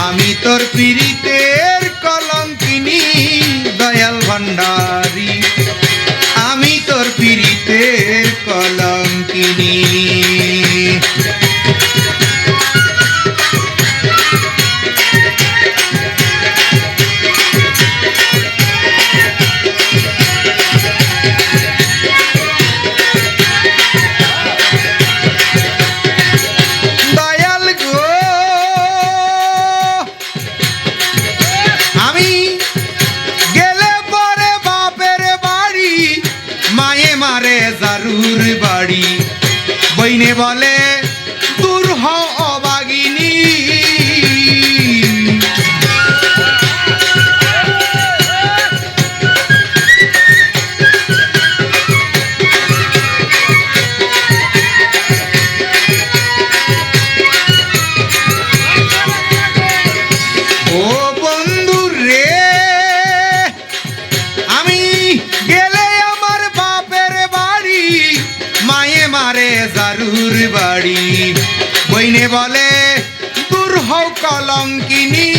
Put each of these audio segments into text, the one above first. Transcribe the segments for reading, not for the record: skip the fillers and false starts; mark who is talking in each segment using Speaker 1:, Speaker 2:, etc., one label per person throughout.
Speaker 1: আমি তোর পীড়িতের কলঙ্কিনী দয়াল ভান্ডারী, আমি তোর পীড়িতের কলঙ্কিনী। জারুর বাড়ি বইনে বলে দূর হও অবাগিনী, ও বন্ধু রে আমি গেলে আমার বাপের বাড়ি মায়ে মারে জারুর বাড়ি বইনে বলে দূর হও কলঙ্কিনী,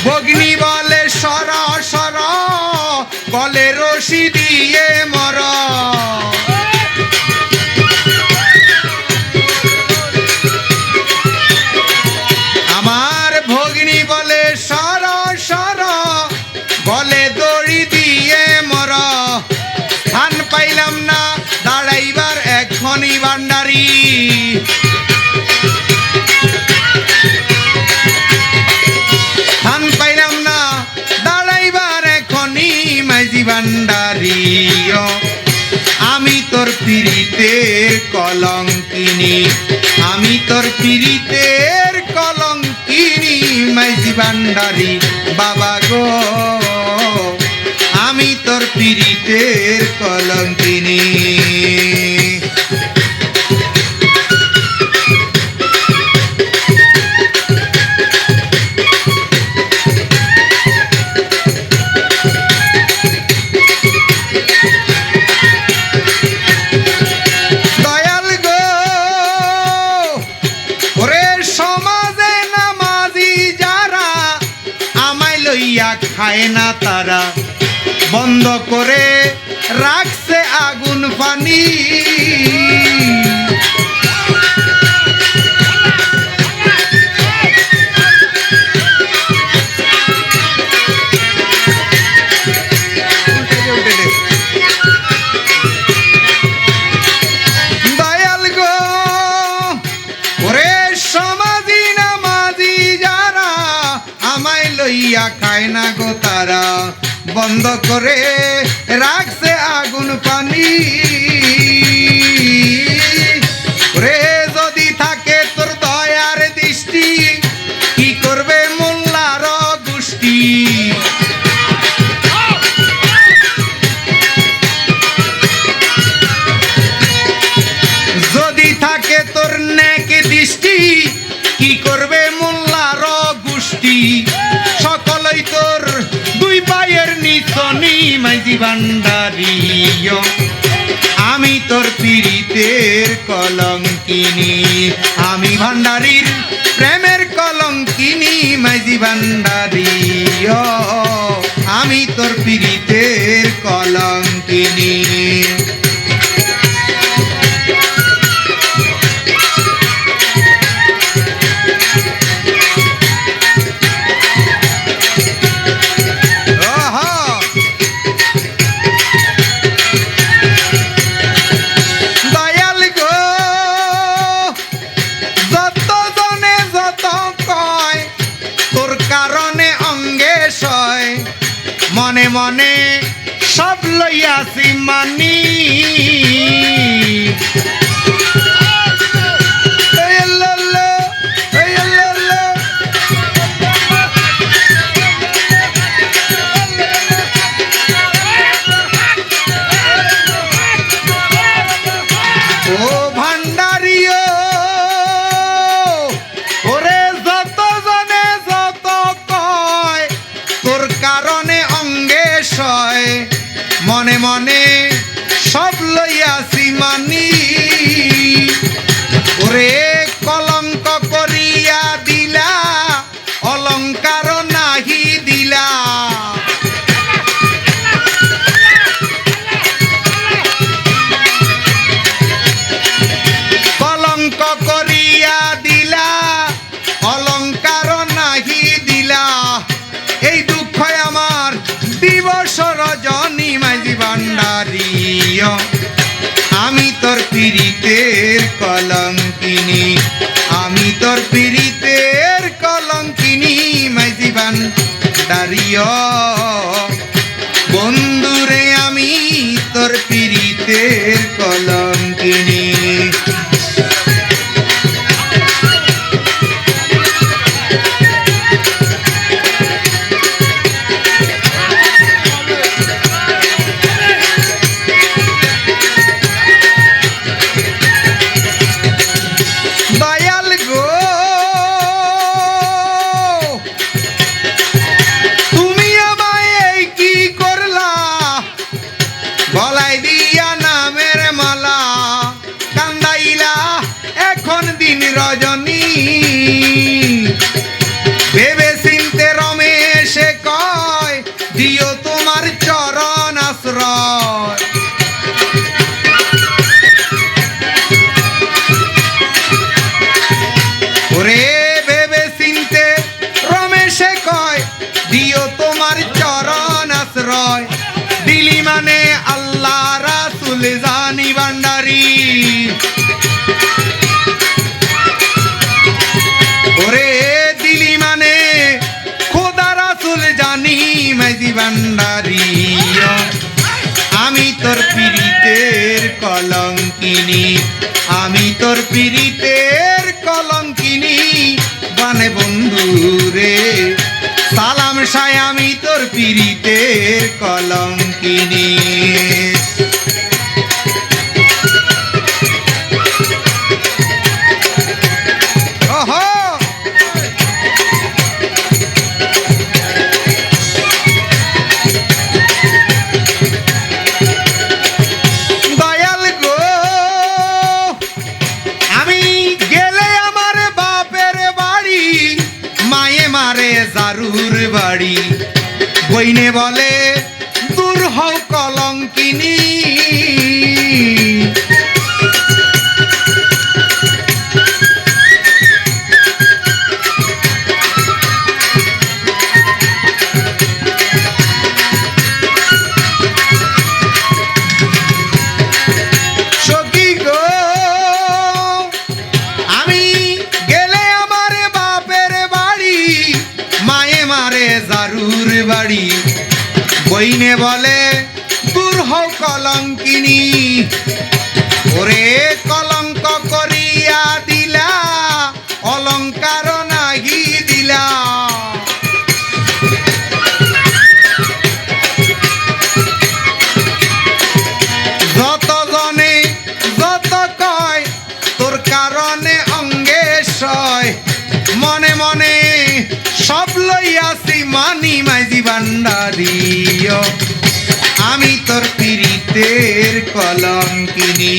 Speaker 1: ভগ্নী বলে সর সর বলে রশি দিয়ে মর, আমার ভগ্নী বলে সর সর বলে দড়ি দিয়ে মর, স্থান পাইলাম না দাঁড়াইবার এখনই ভান্ডারী, স্থান পাইলাম না দাঁড়াইবার এখনই মাঝি ভান্ডারী, আমি তোর পীড়িতের কলঙ্কিনী, আমি তোর পীড়িতের কলঙ্কিনী মাঝি ভান্ডারী বাবা গো, আমি তোর পীড়িতের কলঙ্কিনী। দয়াল গো ওরে সমাজে নামাজি যারা আমায় লইয়া খায় না তারা বন্ধ করে রাখছে আগুন পানি, দয়াল গো ওরে সমাজি নামাজি যারা আমায় লইয়া খায় না গো তারা বন্ধ করে রাখছে আগুন পানি, রে যদি থাকে তোর দয়ার দৃষ্টি কি করবে মোল্লার গোষ্ঠী, যদি থাকে তোর নেক দৃষ্টি কি করবে মোল্লার গোষ্ঠী, সকলই তোর দুই পায়ের নিচনি মাঝি ভান্ডারী, আমি তোর পীড়িতের কলঙ্কিনী, আমি ভান্ডারীর প্রেমের কলঙ্কিনী মাঝি ভান্ডারী, আমি তোর পীড়িতের কলঙ্কিনী। মনে মনে সব লইয়াছি মানি, ও ভান্ডারিও ওরে যত জনে যত কয় তোর কারণে অঙ্গে সয় মনে মনে সব লইয়াছি মানি। কলঙ্কিনী আমি তোর পীড়িতের কলঙ্কিনী বানে বন্ধু রে সালাম সায় আমি তোর পীড়িতের কলঙ্কিনী জারুর বাড়ি বইনে বলে দূর হও কলঙ্কিনী সখী গো আমি গেলে আমার বাপের বাড়ি মায়ে মারে জারুর বাড়ি বইনে বলে দূর হও কলঙ্কিনী ওরে কলঙ্ক করিয়া দিলা অলঙ্কার নাহি দিলা যত জনে যত কয় তোর কারণে অঙ্গে সয় মনে মনে সব লইয়াছি মানি মাইজি ভান্ডারি আমি তোর পীড়িতের কলঙ্কিনী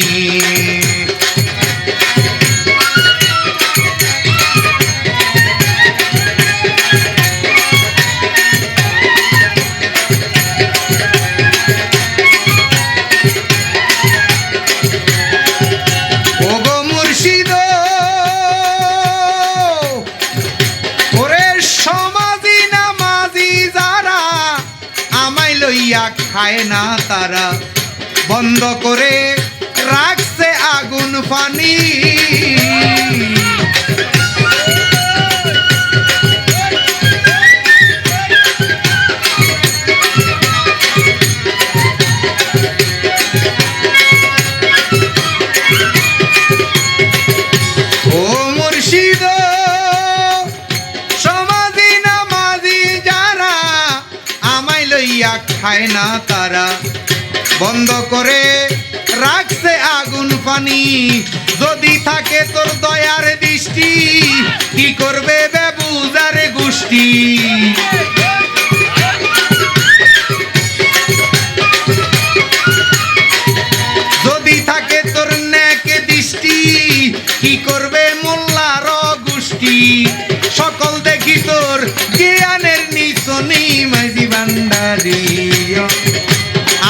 Speaker 1: ওগো মুর্শিদ ওরে সমাজি নামাজি যারা আমায় লইয়া খায় না তারা বন্ধ করে রাখছে আগুন পানি ও মুর্শিদ সমাজি নামাজি যারা আমায় লইয়া খায় না তারা বন্ধ করে রাখছে আগুন পানি যদি থাকে তোর দয়ার দৃষ্টি কি করবে বেবুজার গোষ্ঠী যদি থাকে তোর নেক দৃষ্টি কি করবে মোল্লার গোষ্ঠী সকল দেখি তোর জ্ঞানের নিচনি মাঝি ভান্ডারি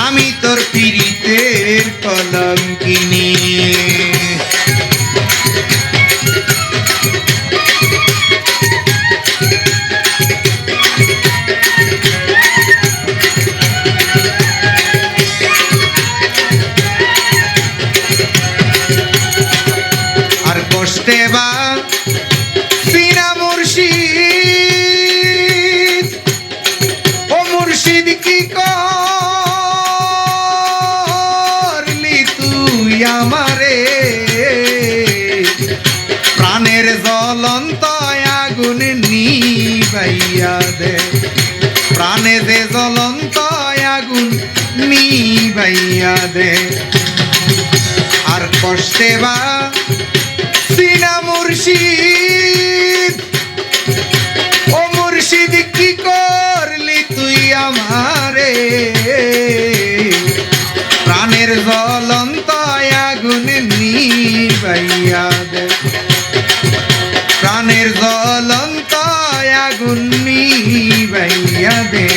Speaker 1: আমি তোর পীড়িতের কলঙ্কিনী আর কষ্টে বা সিনা মুর্শিদ ও মুর্শিদ কি করলি তুই আমারে প্রাণের জ্বলন্ত আগুন নিভাইয়া দে প্রাণে যে জ্বলন্ত আগুন নিভাইয়া দে আর কষ্টে বা সিনা মুর্শিদ ও মুর্শিদ কি করলি তুই আমারে প্রাণের জ্বলন্ত আগুন নিভাইয়া দে প্রাণের জ্বলন্ত আগুন নিভাইয়া দে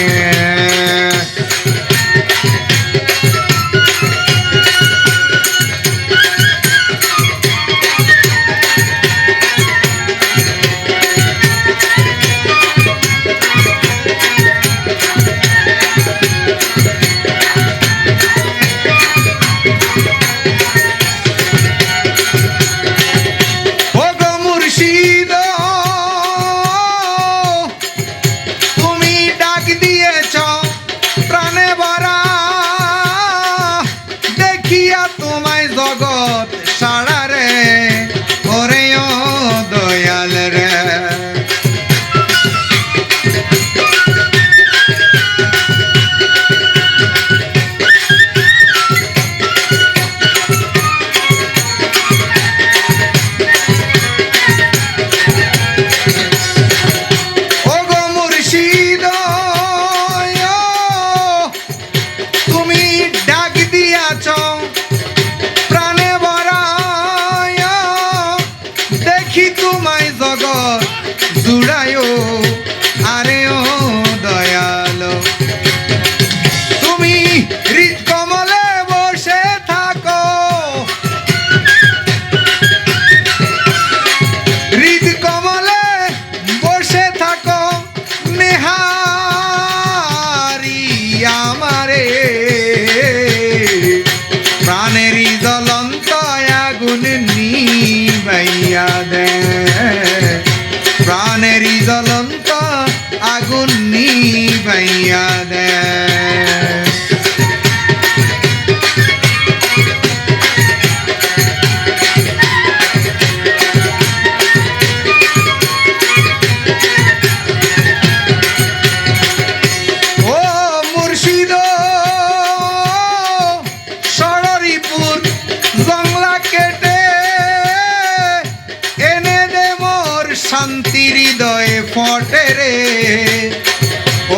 Speaker 1: শান্তি হৃদয়ে ফটে রে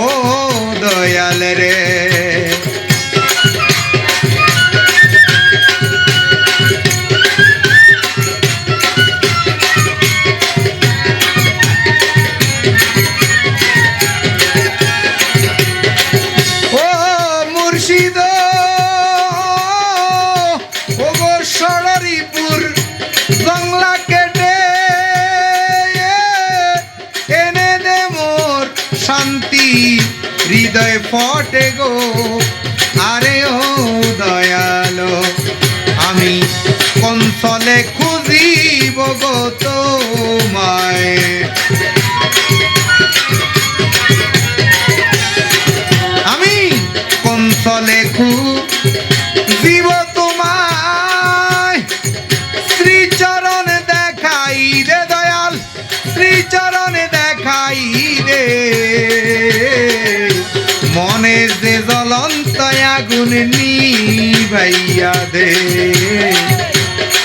Speaker 1: ও দয়াল রে। ও মুর্শিদ ও গো ষড়রিপুর জংলা কেটে এনে দে মোর শান্তি হৃদয় ফটে গো। আরে ও দয়ালো আমি কনসলে খুঁজিব গো তোমায়। আমি কনসলে খুঁজিব তোমায়। শ্রীচরণ দেখাই রে দয়াল শ্রীচরণ দেখাই রে। মনে যে জ্বলন্ত আগুন নিভাইয়া দে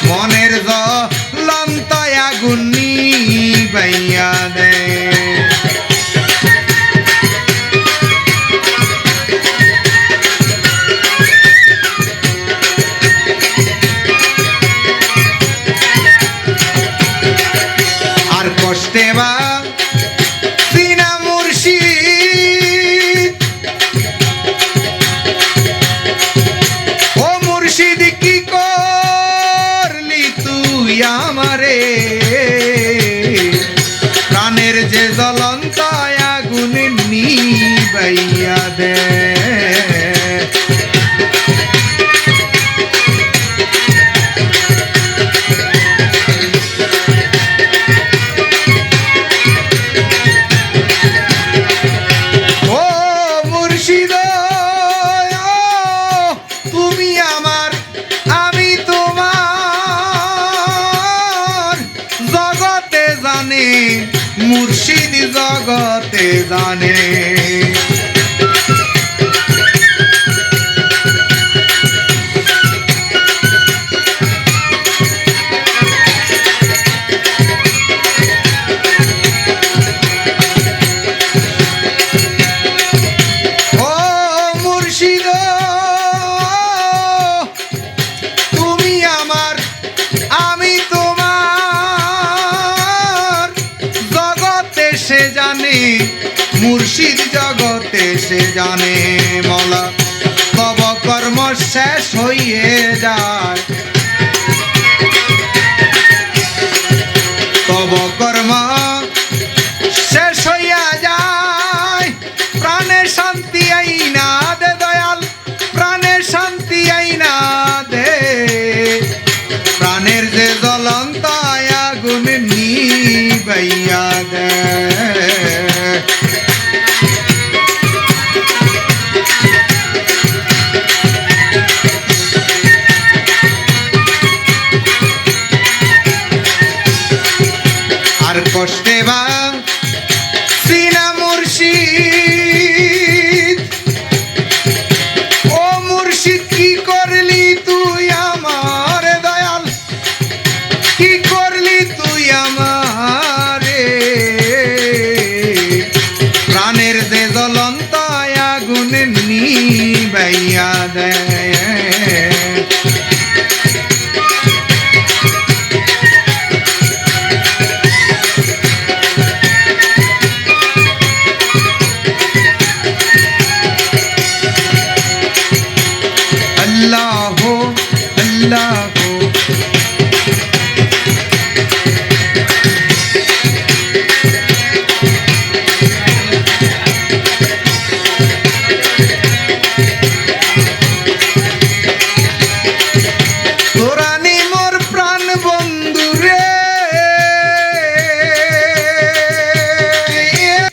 Speaker 1: মনের জ্বলন্ত আগুন নিভাইয়া দে। আর কষ্টে বা সিনা মুর্শিদ ও মুর্শিদ কি করলি তুই আমারে। প্রাণের যে জ্বলন্ত আগুন নিভাইয়া দে। তুমি আমার আমি তোমার জগতে জানে মুর্শিদ জগতে জানে। ও মুর্শিদ তুমি আমার আমি তোমার জগতে সে জানে মুর্শিদ জগতে সে জানে। মওলা তব কর্ম শেষ হইয়ে যায় তব কর্ম শেষ হইয়া যায়। প্রাণের শান্তি আইনা দে দয়াল প্রাণের শান্তি আইনা দে। প্রাণের যে জ্বলন্ত আগুন নিভাইয়া দে। আর কষ্টে বা সিনা মুর্শিদ ও মুর্শিদ কি করলি তুই আমার দয়াল কি করলি তুই আমারে। প্রাণের যে জ্বলন্ত আগুন নিভাইয়া দে। अल्लाह